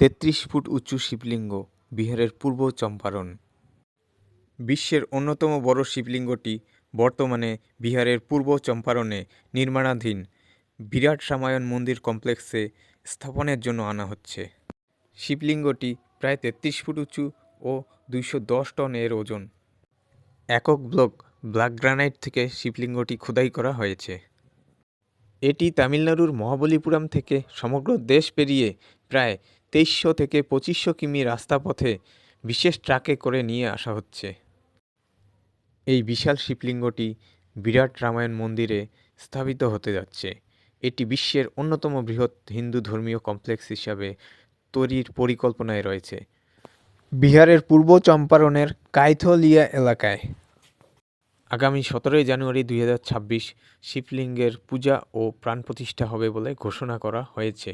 ৩৩ foot উঁচু শিবলিঙ্গ বিহারের পূর্ব চম্পারণ। বিশ্বের অন্যতম বড় শিবলিঙ্গটি বর্তমানে বিহারের পূর্ব চম্পারণে নির্মাণাধীন বিরাট রামায়ণ মন্দির কমপ্লেক্সে স্থাপনের জন্য আনা হচ্ছে। শিবলিঙ্গটি প্রায় ৩৩ ফুট উঁচু ও ২১০ টন এর ওজন। একক ব্ল্যাক গ্রানাইট থেকে শিবলিঙ্গটি খোদাই করা হয়েছে। এটি তামিলনাড়ুর মহাবলীপুরম থেকে সমগ্র দেশ পেরিয়ে প্রায় ২৩০০ থেকে ২৫০০ কিমি রাস্তাপথে বিশেষ ট্রাকে করে নিয়ে আসা হচ্ছে। এই বিশাল শিবলিঙ্গটি বিরাট রামায়ণ মন্দিরে স্থাপিত হতে যাচ্ছে। এটি বিশ্বের অন্যতম বৃহৎ হিন্দু ধর্মীয় কমপ্লেক্স হিসাবে তৈরির পরিকল্পনায় রয়েছে বিহারের পূর্ব চম্পারণের কাইথলিয়া এলাকায়। আগামী ১৭ জানুয়ারি ২০২৬ শিবলিঙ্গের পূজা ও প্রাণ প্রতিষ্ঠা হবে বলে ঘোষণা করা হয়েছে।